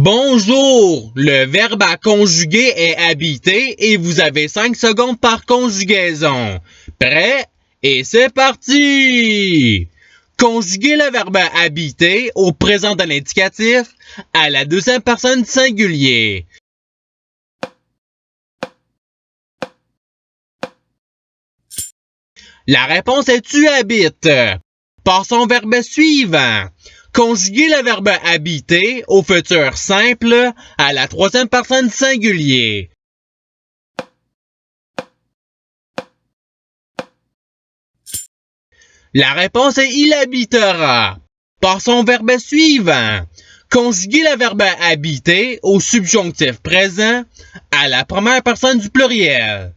Bonjour! Le verbe à conjuguer est habité et vous avez 5 secondes par conjugaison. Prêt? Et c'est parti! Conjuguez le verbe habiter au présent de l'indicatif à la deuxième personne du singulier. La réponse est tu habites. Passons au verbe suivant. Conjuguez le verbe habiter au futur simple à la troisième personne du singulier. La réponse est il habitera. Passons au verbe suivant. Conjuguez le verbe habiter au subjonctif présent à la première personne du pluriel.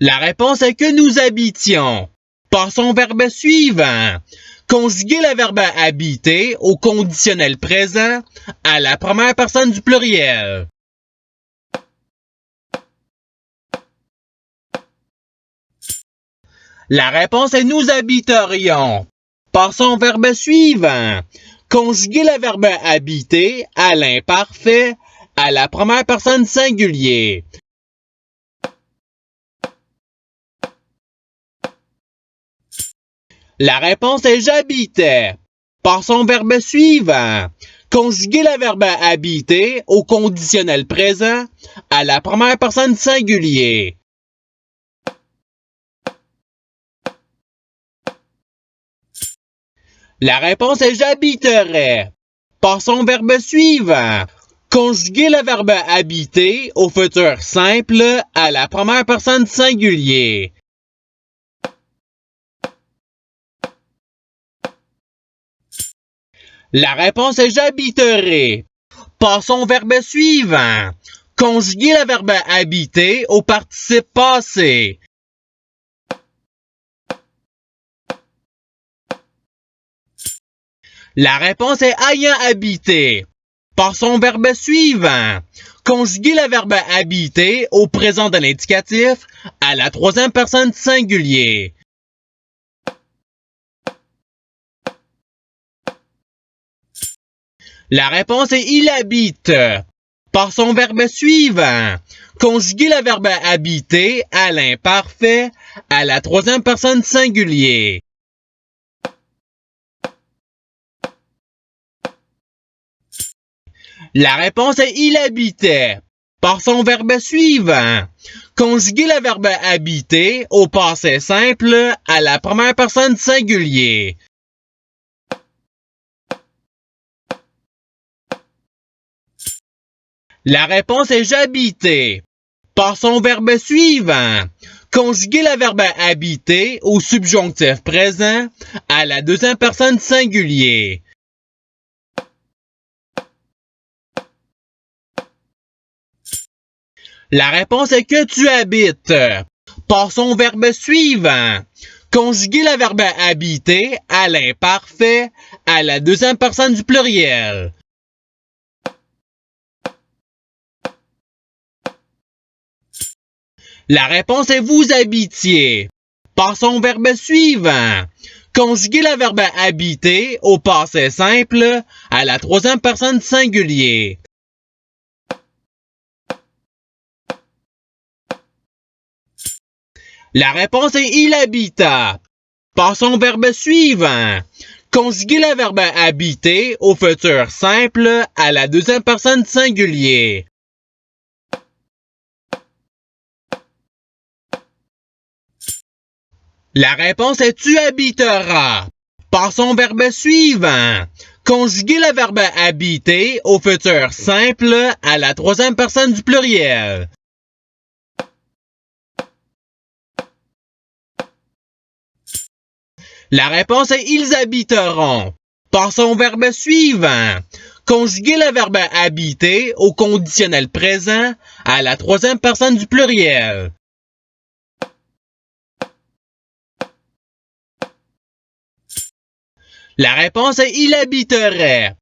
La réponse est que nous habitions. Passons au verbe suivant. Conjuguez le verbe habiter au conditionnel présent à la première personne du pluriel. La réponse est nous habiterions. Passons au verbe suivant. Conjuguez le verbe habiter à l'imparfait à la première personne singulier. La réponse est j'habitais. Passons au verbe suivant. Conjuguez le verbe habiter au conditionnel présent à la première personne singulier. La réponse est j'habiterais. Passons au verbe suivant. Conjuguez le verbe habiter au futur simple à la première personne singulier. La réponse est j'habiterai. Passons au verbe suivant. Conjuguez le verbe habiter au participe passé. La réponse est ayant habité. Passons au verbe suivant. Conjuguez le verbe habiter au présent de l'indicatif à la troisième personne du singulier. La réponse est il habite. Passons au verbe suivant. Conjuguez le verbe habiter à l'imparfait à la troisième personne du singulier. La réponse est il habitait. Passons au verbe suivant. Conjuguez le verbe habiter au passé simple à la première personne du singulier. La réponse est j'habitais. Passons au verbe suivant. Conjuguez le verbe habiter au subjonctif présent à la deuxième personne du singulier. La réponse est que tu habites. Passons au verbe suivant. Conjuguez le verbe habiter à l'imparfait à la deuxième personne du pluriel. La réponse est vous habitiez. Passons au verbe suivant. Conjuguez le verbe habiter au passé simple à la troisième personne du singulier. La réponse est il habita. Passons au verbe suivant. Conjuguez le verbe habiter au futur simple à la deuxième personne du singulier. La réponse est tu habiteras. Passons au verbe suivant. Conjuguez le verbe habiter au futur simple à la troisième personne du pluriel. La réponse est ils habiteront. Passons au verbe suivant. Conjuguez le verbe habiter au conditionnel présent à la troisième personne du pluriel. La réponse est il habiterait.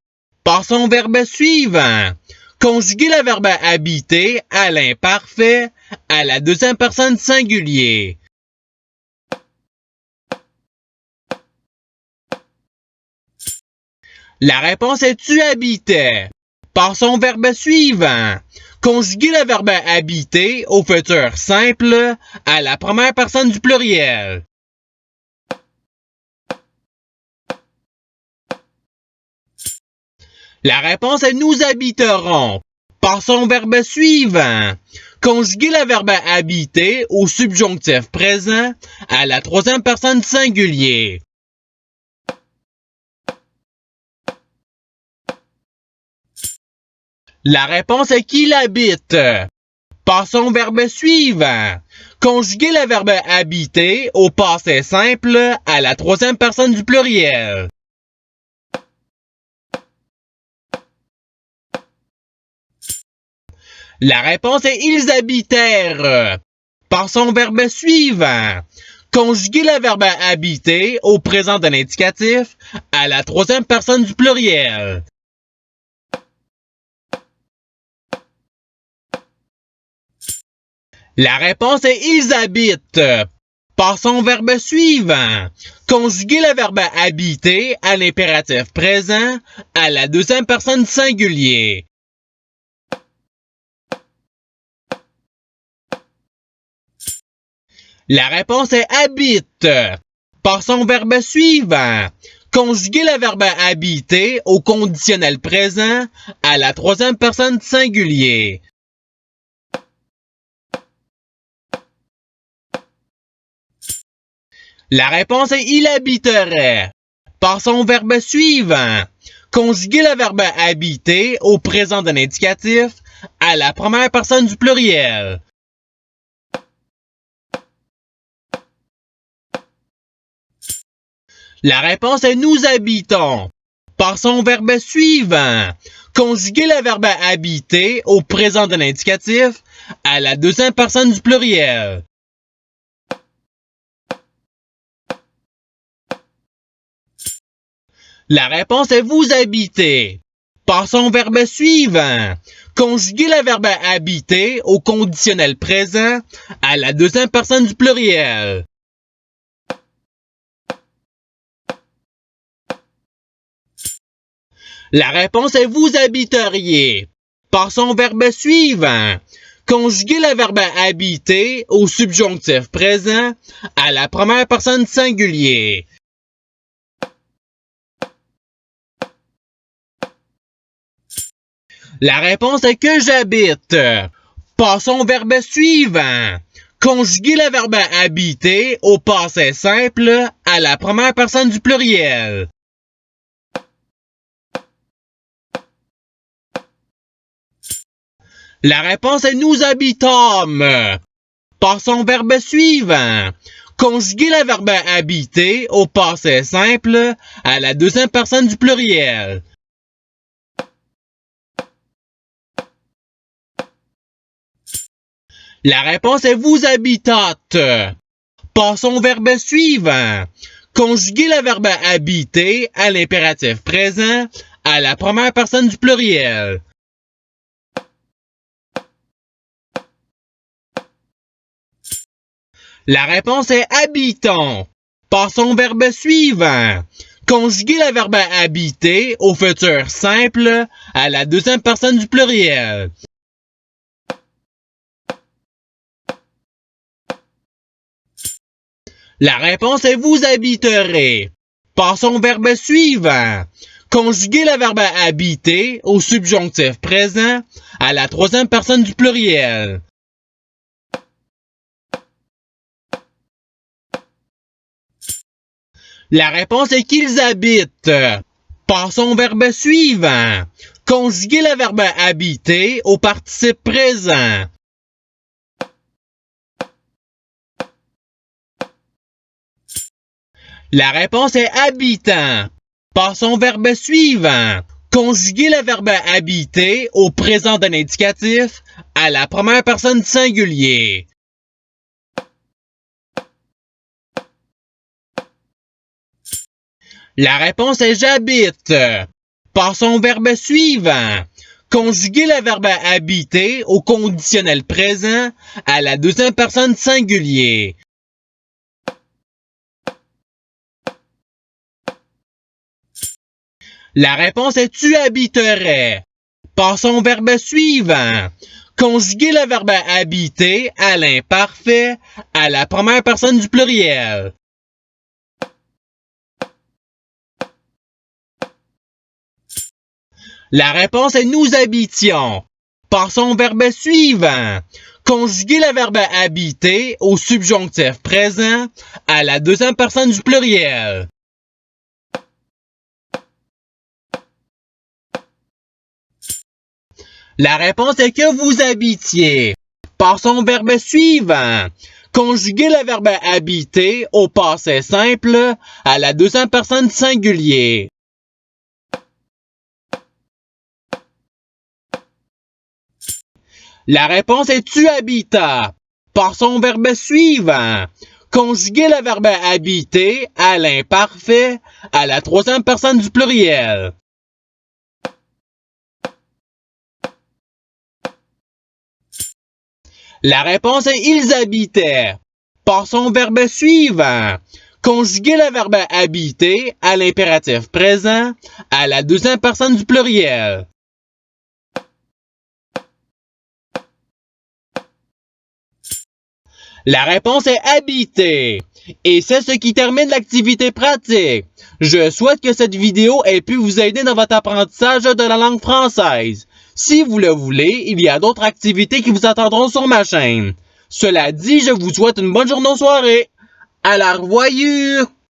Passons au verbe suivant. Conjuguez le verbe habiter à l'imparfait à la deuxième personne du singulier. La réponse est tu habitais. Passons au verbe suivant. Conjuguer le verbe habiter au futur simple à la première personne du pluriel. La réponse est nous habiterons. Passons au verbe suivant. Conjuguer le verbe habiter au subjonctif présent à la troisième personne du singulier. La réponse est qu'il habite. Passons au verbe suivant. Conjuguer le verbe habiter au passé simple à la troisième personne du pluriel. La réponse est ils habitèrent. Passons au verbe suivant. Conjuguer le verbe habiter au présent de l'indicatif à la troisième personne du pluriel. La réponse est ils habitent. Passons au verbe suivant. Conjuguer le verbe habiter à l'impératif présent à la deuxième personne du singulier. La réponse est habite. Passons au verbe suivant. Conjuguer le verbe habiter au conditionnel présent à la troisième personne du singulier. La réponse est il habiterait. Passons au verbe suivant. Conjuguer le verbe habiter au présent de l'indicatif à la première personne du pluriel. La réponse est nous habitons. Passons au verbe suivant. Conjuguer le verbe habiter au présent de l'indicatif à la deuxième personne du pluriel. La réponse est vous habitez. Passons au verbe suivant. Conjuguer le verbe habiter au conditionnel présent à la deuxième personne du pluriel. La réponse est vous habiteriez. Passons au verbe suivant. Conjuguer le verbe habiter au subjonctif présent à la première personne singulier. La réponse est que j'habite. Passons au verbe suivant. Conjuguer le verbe habiter au passé simple à la première personne du pluriel. La réponse est nous habitâmes. Passons au verbe suivant. Conjuguer le verbe habiter au passé simple à la deuxième personne du pluriel. La réponse est vous habitâtes. Passons au verbe suivant. Conjuguer le verbe habiter à l'impératif présent à la première personne du pluriel. La réponse est habitons. Passons au verbe suivant. Conjuguer le verbe habiter au futur simple à la deuxième personne du pluriel. La réponse est vous habiterez. Passons au verbe suivant. Conjuguer le verbe habiter au subjonctif présent à la troisième personne du pluriel. La réponse est qu'ils habitent. Passons au verbe suivant. Conjuguer le verbe habiter au participe présent. La réponse est habitant. Passons au verbe suivant. Conjuguer le verbe habiter au présent de l'indicatif à la première personne du singulier. La réponse est j'habite. Passons au verbe suivant. Conjuguer le verbe habiter au conditionnel présent à la deuxième personne du singulier. La réponse est tu habiterais. Passons au verbe suivant. Conjuguer le verbe habiter à l'imparfait à la première personne du pluriel. La réponse est nous habitions. Passons au verbe suivant. Conjuguer le verbe habiter au subjonctif présent à la deuxième personne du pluriel. La réponse est que vous habitiez. Passons au verbe suivant. Conjuguer le verbe habiter au passé simple à la deuxième personne du singulier. La réponse est tu habitas. Passons au verbe suivant. Conjuguer le verbe habiter à l'imparfait à la troisième personne du pluriel. La réponse est ils habitaient. Passons au verbe suivant. Conjuguer le verbe habiter à l'impératif présent à la deuxième personne du pluriel. La réponse est habiter. Et c'est ce qui termine l'activité pratique. Je souhaite que cette vidéo ait pu vous aider dans votre apprentissage de la langue française. Si vous le voulez, il y a d'autres activités qui vous attendront sur ma chaîne. Cela dit, je vous souhaite une bonne journée ou soirée. À la revoyure!